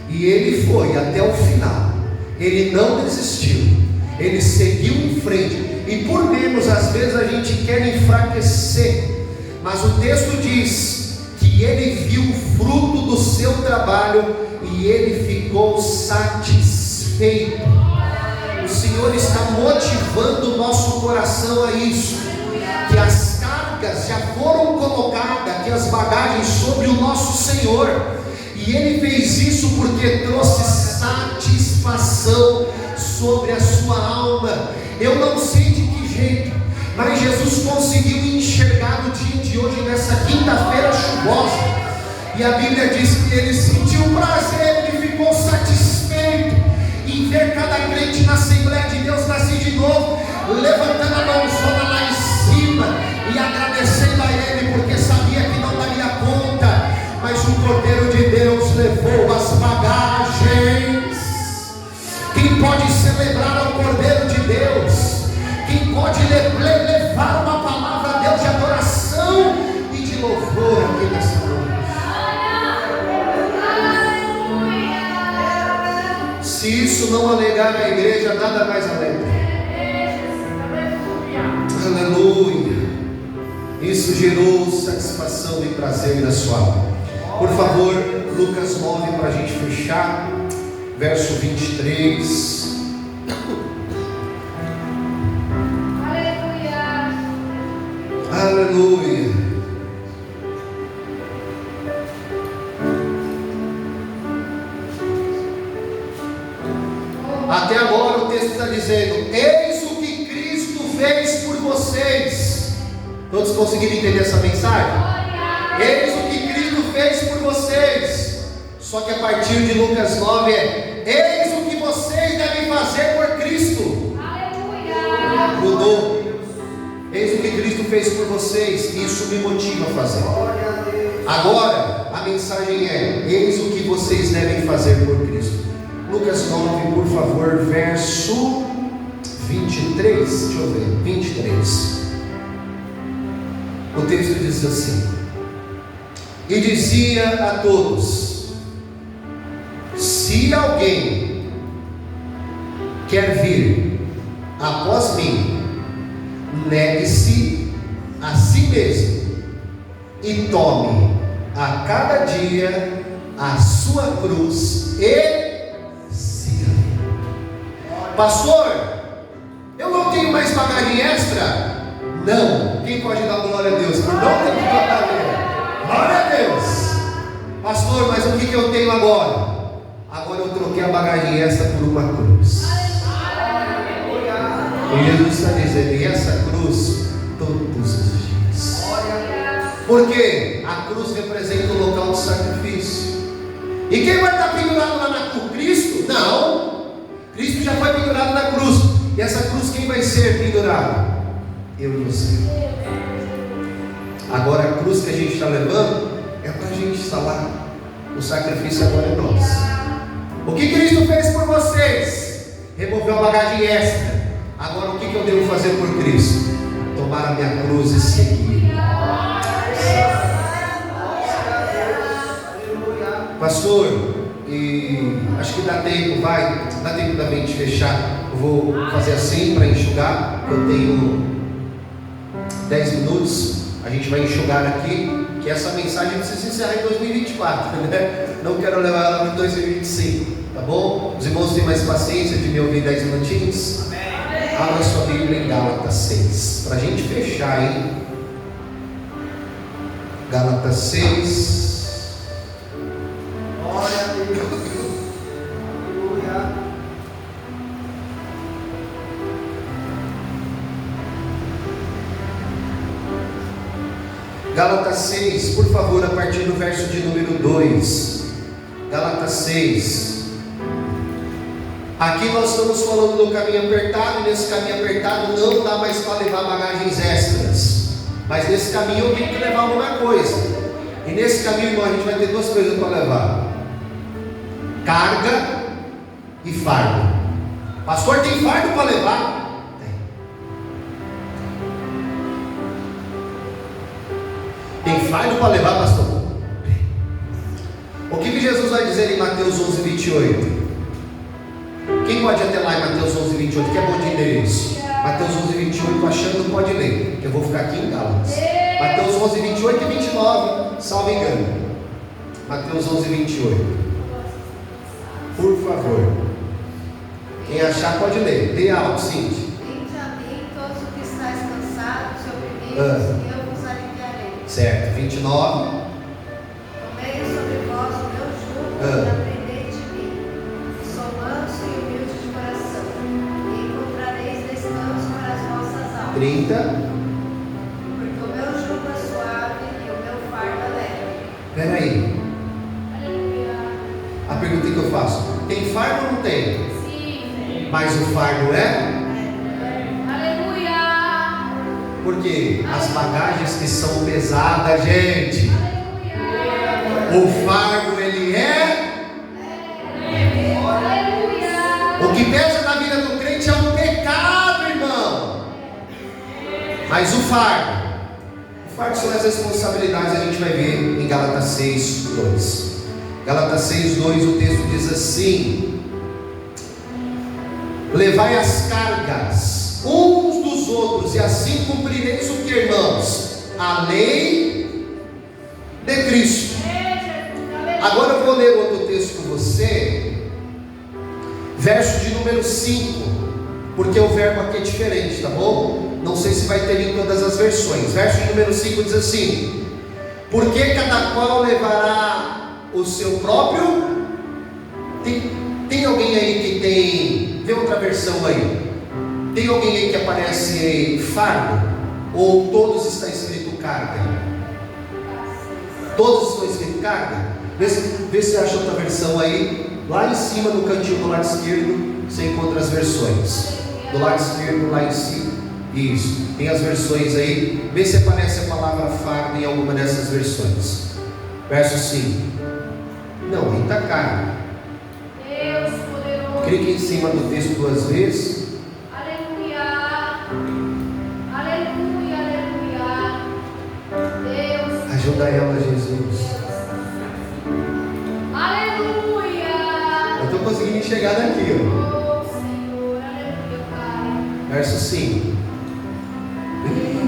e ele foi até o final. Ele não desistiu, ele seguiu em frente. E por menos às vezes a gente quer enfraquecer, mas o texto diz que ele viu o fruto do seu trabalho e ele ficou satisfeito. O Senhor está motivando o nosso coração a isso, que as cargas já foram colocadas, que as bagagens sobre o nosso Senhor, e ele fez isso porque trouxe satisfação sobre a sua alma. Eu não sei de que jeito, mas Jesus conseguiu enxergar do resposta. E a Bíblia diz que ele sentiu prazer, ele ficou satisfeito em ver cada crente na Assembleia de Deus nascer de novo, levantando a mãozona lá em cima e agradecendo a Ele, porque sabia que não daria conta, mas o Cordeiro de Deus levou as bagagens. Quem pode celebrar ao Cordeiro de Deus? Quem pode levar uma palavra a Deus de adoração e de louvor aqui nessa noite? Se isso não alegar a igreja, nada mais alegra. Aleluia. Isso gerou satisfação e prazer na sua alma. Por favor, Lucas 9 para a gente fechar, verso 23. Aleluia. Aleluia. Até agora o texto está dizendo: eis o que Cristo fez por vocês. Todos conseguiram entender essa mensagem? Eis o que Cristo fez por vocês. Só que a partir de Lucas 9 é: eis o que vocês devem fazer por Cristo. Aleluia. Mudou. Eis o que Cristo fez por vocês. Isso me motiva a fazer. Agora a mensagem é: eis o que vocês devem fazer por Cristo. Lucas 9, por favor, verso 23. Deixa eu ver, 23. O texto diz assim: e dizia a todos: se alguém quer vir após mim, negue-se a si mesmo e tome a cada dia a sua cruz e siga-me. Pastor, eu não tenho mais bagagem extra? Não. Quem pode dar glória a Deus? Não tem que botar nele. Glória a Deus. Pastor, mas o que eu tenho agora? Agora eu troquei a bagagem extra por uma cruz. E Jesus está dizendo: e essa cruz todos os dias. Porque a cruz representa o local de sacrifício. E quem vai estar pendurado lá na cruz? Cristo? Não. Cristo já foi pendurado na cruz. E essa cruz quem vai ser pendurado? Eu e você. Agora a cruz que a gente está levando é para a gente estar lá. O sacrifício agora é nosso. O que Cristo fez por vocês? Removeu a bagagem extra. Agora o que eu devo fazer por Cristo? Tomar a minha cruz e seguir. Pastor, e acho que dá tempo, dá tempo da gente fechar. Eu vou fazer assim para enxugar. Eu tenho 10 minutos. A gente vai enxugar aqui, que essa mensagem precisa encerrar em 2024, né? Não quero levar ela para 2025, tá bom? Os irmãos têm mais paciência de me ouvir 10 minutinhos? Abra sua Bíblia em Gálatas 6, para a gente fechar, hein? Gálatas 6. Glória a Deus. Aleluia. Gálatas 6, por favor, a partir do verso de número 2. Gálatas 6. Aqui nós estamos falando do caminho apertado, e nesse caminho apertado não dá mais para levar bagagens extras. Mas nesse caminho eu tenho que levar alguma coisa. E nesse caminho, irmão, a gente vai ter duas coisas para levar: carga e fardo. Pastor, tem fardo para levar? Tem fardo para levar, pastor? O que Jesus vai dizer em Mateus 11, 28? Quem pode ir até lá em Mateus 11, 28? Que é bom de endereço. Mateus 11, 28, achando, pode ler, que eu vou ficar aqui em Gálatas. Mateus 11, 28 e 29, salvo engano. Mateus 11, 28. Por favor. Quem achar pode ler. Leia alto, Cintia. Vinde a mim, todos os que estáis cansados e oprimidos, e eu vos aliviarei. Certo, 29. Tomei sobre vós o meu jugo e aprendei de mim, que sou manso e humilde de coração, e encontrareis descanso para as vossas almas. 30. Porque o meu jugo é suave e o meu fardo é leve. fardo ou não tem? Sim. Mas o fardo é? Aleluia. Porque as bagagens que são pesadas, gente, Aleluia. o fardo ele é? Aleluia. O que pesa na vida do crente é o pecado, irmão. Mas o fardo são as responsabilidades, a gente vai ver em Gálatas 6:2. Gálatas 6:2, o texto diz assim: levai as cargas uns dos outros, e assim cumprireis o que, irmãos? A lei de Cristo. Agora eu vou ler outro texto com você, verso de número 5, porque o verbo aqui é diferente, tá bom? Não sei se vai ter em todas as versões. Verso de número 5 diz assim: porque cada qual levará o seu próprio. Tem alguém aí que tem, vê outra versão aí, tem alguém aí que aparece aí, fardo? Ou todos está escrito carga? Todos estão escrito carga? Vê se você acha outra versão aí. Lá em cima no cantinho do lado esquerdo você encontra as versões. Do lado esquerdo lá em cima. Isso, tem as versões aí. Vê se aparece a palavra fardo em alguma dessas versões. Verso 5. Não, aí está carga. Deus poderoso. Clique em cima do texto 2 vezes. Aleluia. Aleluia, aleluia. Deus. Ajuda ela, Jesus. Aleluia. Eu estou conseguindo enxergar daqui, ó. Oh, Senhor, aleluia, Pai. Verso 5. Aleluia.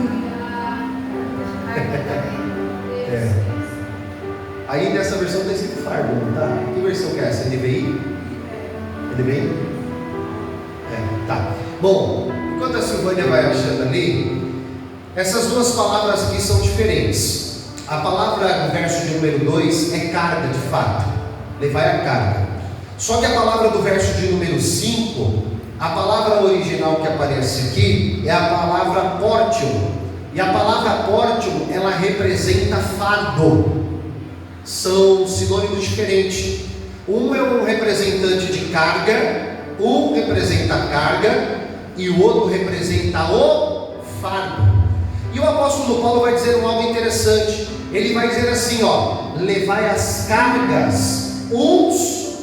Aí nessa versão está escrito fardo, não tá? Que versão que é essa? NVI? NVI? Tá. Bom, enquanto a Silvânia vai achando ali, essas duas palavras aqui são diferentes. A palavra no verso de número 2 é carga de fato. Levai a carga. Só que a palavra do verso de número 5, a palavra original que aparece aqui é a palavra portium. E a palavra portium, ela representa fardo. São sinônimos diferentes. Um é um representante de carga, um representa carga e o outro representa o fardo. E o apóstolo Paulo vai dizer algo interessante. Ele vai dizer assim, ó: levai as cargas uns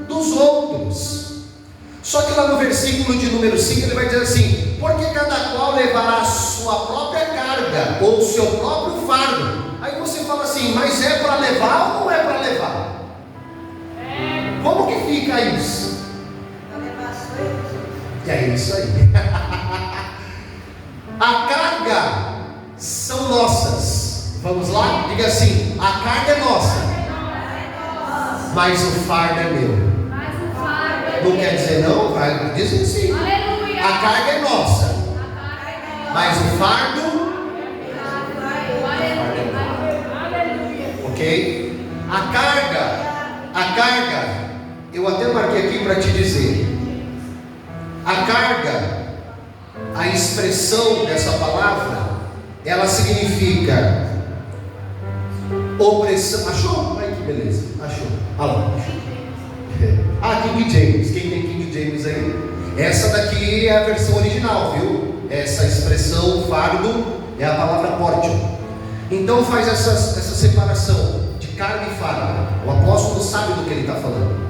dos outros. Só que lá no versículo de número 5 ele vai dizer assim: porque cada qual levará a sua própria carga ou o seu próprio fardo. Aí você fala assim, mas é para levar ou não é para levar? Como que fica isso? É isso aí. A carga são nossas. Vamos lá? Diga assim: a carga é nossa, mas o fardo é meu. Mas o fardo é Não Deus. quer dizer não? Vai dizer sim. Aleluia. A carga é nossa, A carga é nossa. mas o fardo, Aleluia. ok? A carga, eu até marquei aqui para te dizer. A carga, a expressão dessa palavra, ela significa opressão. Achou? Ai, que beleza. Achou. Olha lá. Ah, King James. Quem tem King James aí? Essa daqui é a versão original, viu? Essa expressão fardo é a palavra portium. Então faz essa separação de carga e fardo. O apóstolo sabe do que ele está falando.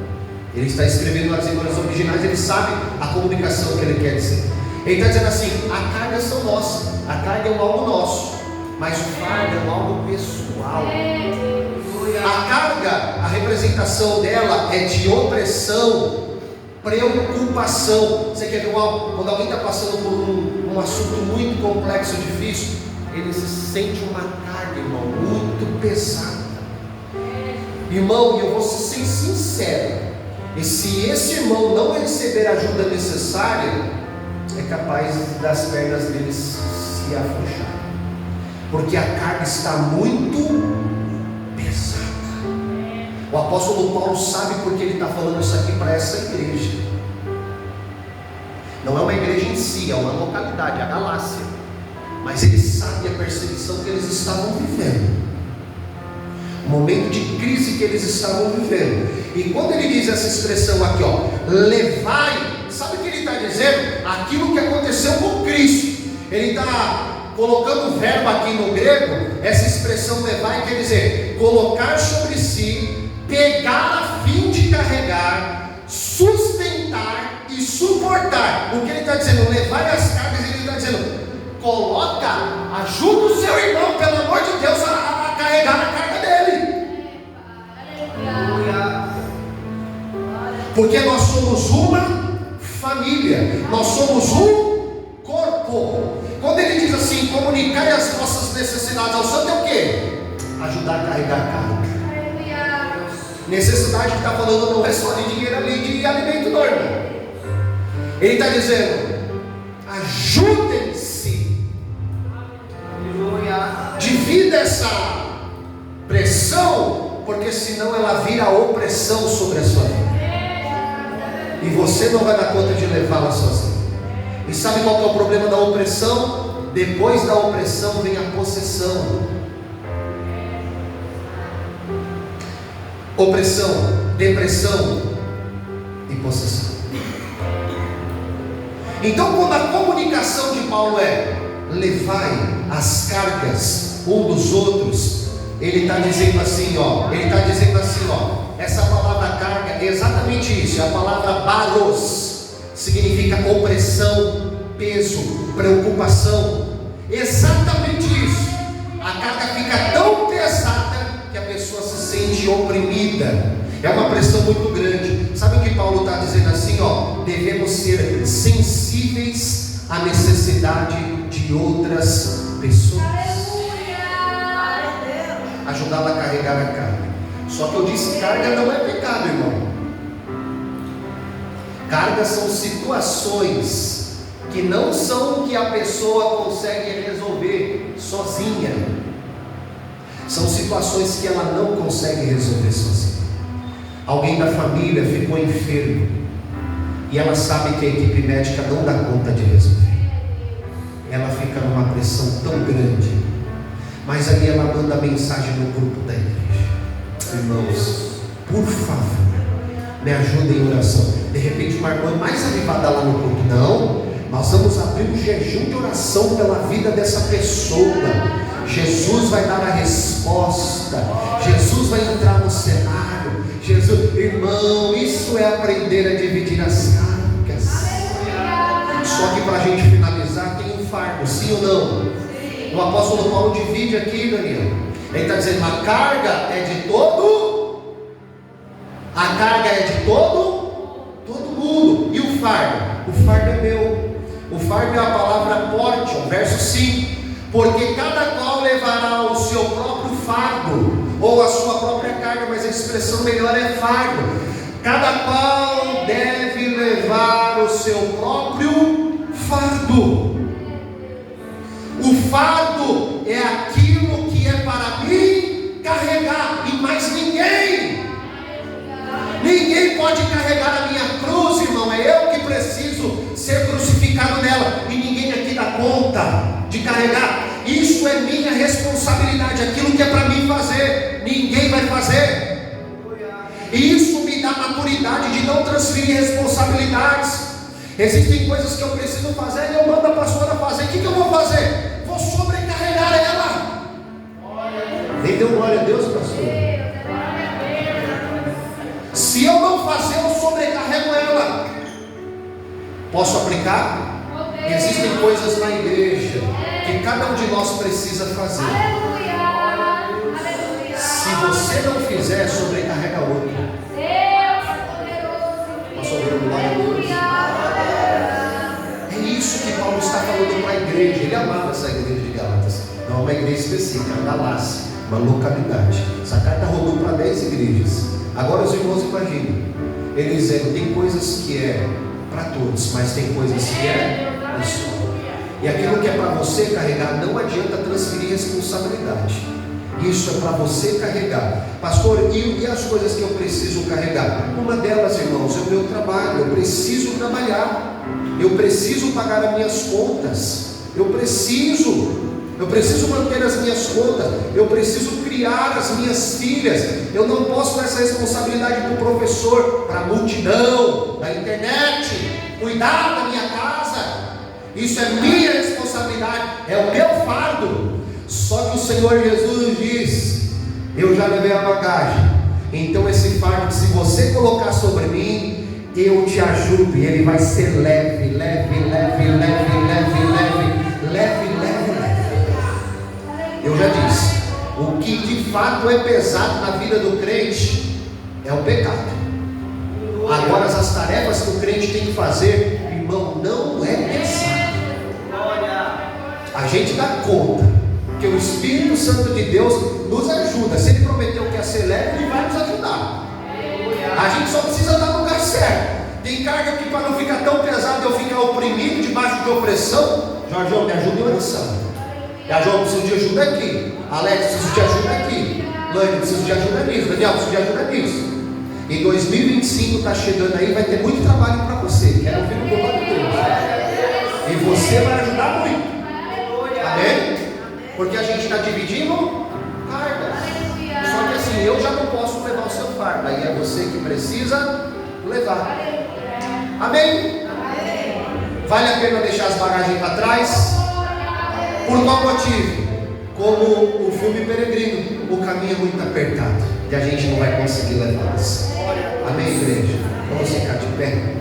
Ele está escrevendo nas línguas originais, ele sabe a comunicação que ele quer dizer. Ele está dizendo assim: a carga são nossas, a carga é algo nosso, mas o fardo é algo pessoal. A carga, a representação dela é de opressão, preocupação. Você quer ver quando alguém está passando por um assunto muito complexo, difícil, ele se sente uma carga, irmão, muito pesada. Irmão, eu vou ser sincero. E se esse irmão não receber a ajuda necessária, é capaz das pernas dele se afrouxar, porque a carga está muito pesada. O apóstolo Paulo sabe porque ele está falando isso aqui para essa igreja. Não é uma igreja em si, é uma localidade, a Galácia. Mas ele sabe a perseguição que eles estavam vivendo. momento de crise que eles estavam vivendo. E quando ele diz essa expressão aqui, ó, levai, sabe o que ele está dizendo? Aquilo que aconteceu com Cristo. Ele está colocando o verbo aqui no grego, essa expressão levai quer dizer colocar sobre si, pegar a fim de carregar, sustentar e suportar. O que ele está dizendo? Levai as cargas, ele está dizendo, coloca, ajuda o seu irmão, pelo amor de Deus, a carregar a carga dele. Porque nós somos uma família, nós somos um corpo. Quando ele diz assim, comunicai as vossas necessidades ao santo, é o quê? Ajudar a carregar a carga. Necessidade que está falando não é só de dinheiro ali, de alimento normal. Ele está dizendo, ajudem-se. Divida essa pressão, porque senão ela vira opressão sobre a sua vida. E você não vai dar conta de levá-la sozinho. E sabe qual que é o problema da opressão? Depois da opressão vem a possessão. Opressão, depressão e possessão. Então, quando a comunicação de Paulo é levai as cargas um dos outros, ele está dizendo assim, ó. Ele está dizendo assim, ó. Essa palavra carga é exatamente isso. A palavra baros significa opressão, peso, preocupação. Exatamente isso. A carga fica tão pesada que a pessoa se sente oprimida. É uma pressão muito grande. Sabe o que Paulo está dizendo assim, ó? Devemos ser sensíveis à necessidade de outras pessoas. Ajudá-la a carregar a carga. Só que eu disse, carga não é pecado, irmão. Cargas são situações que não são o que a pessoa consegue resolver sozinha. São situações que ela não consegue resolver sozinha. Alguém da família ficou enfermo e ela sabe que a equipe médica não dá conta de resolver. Ela fica numa pressão tão grande, mas aí ela manda mensagem no grupo da igreja: irmãos, por favor, me ajudem em oração. De repente uma irmã mais animada lá no culto: não, nós vamos abrir um jejum de oração pela vida dessa pessoa. Jesus vai dar a resposta, Jesus vai entrar no cenário. Jesus, irmão, isso é aprender a dividir as cargas. Só que para a gente finalizar, tem um fardo, sim ou não? Sim. O apóstolo Paulo divide aqui, Daniel. Ele está dizendo: a carga é de todo, a carga é de todo mundo. E o fardo? O fardo é meu. O fardo é a palavra portion, verso 5. Porque cada qual levará o seu próprio fardo, ou a sua própria carga, mas a expressão melhor é fardo. Cada qual deve levar o seu próprio fardo. O fardo é aquilo que é para mim carregar, e mais ninguém. Ninguém pode carregar a minha cruz, irmão. É eu que preciso ser crucificado nela, e ninguém aqui dá conta de carregar. Isso é minha responsabilidade. Aquilo que é para mim fazer, ninguém vai fazer. E isso me dá maturidade de não transferir responsabilidades. Existem coisas que eu preciso fazer e eu mando a pastora fazer. O que eu vou fazer? Vou sobrecarregar ela. Nem deu glória a Deus, pastor. Se eu não fazer, eu sobrecarrego ela. Posso aplicar? Existem coisas na igreja que cada um de nós precisa fazer. Se você não fizer, sobrecarrega outro. Posso ouvir glória a Deus? É isso que Paulo está falando para a igreja. Ele amava essa igreja de Gálatas. Não é uma igreja específica, é uma Galácia, uma localidade. Essa carta rodou para 10 igrejas. Agora os irmãos imaginam ele dizendo: tem coisas que é para todos, mas tem coisas que é pessoal. E aquilo que é para você carregar, não adianta transferir responsabilidade. Isso é para você carregar. Pastor, e as coisas que eu preciso carregar? Uma delas, irmãos, é o meu trabalho. Eu preciso trabalhar. Eu preciso pagar as minhas contas. Eu preciso. eu preciso manter as minhas contas, eu preciso criar as minhas filhas. Eu não posso dar essa responsabilidade para o professor, para a multidão, da internet, cuidar da minha casa. Isso é minha responsabilidade, é o meu fardo. Só que o Senhor Jesus diz: eu já levei a bagagem, então esse fardo, se você colocar sobre mim, eu te ajudo, e ele vai ser leve, leve, leve, leve, leve, leve, leve, leve, leve. Eu já disse, o que de fato é pesado na vida do crente é o pecado. Agora, as tarefas que o crente tem que fazer, irmão, não é pesado. A gente dá conta, porque o Espírito Santo de Deus nos ajuda. Se Ele prometeu que ia ser leve, Ele vai nos ajudar. A gente só precisa estar no lugar certo. Tem carga que, para não ficar tão pesado, eu ficar oprimido, debaixo de opressão. Jorge, me ajuda em oração. João, preciso de ajuda aqui. Alex, preciso de ajuda aqui. Lane, preciso de ajuda nisso. Daniel, preciso de ajuda nisso. Em 2025 está chegando aí, vai ter muito trabalho para você. Quero ouvir o glória de Deus. E você vai ajudar muito. Amém? Porque a gente está dividindo cargas. Só que assim, eu já não posso levar o seu fardo. Aí é você que precisa levar. Amém? Vale a pena deixar as bagagens para trás? Por qual motivo? Como o filme Peregrino, o caminho é muito apertado e a gente não vai conseguir levá-las. Amém, igreja? Vamos ficar de pé.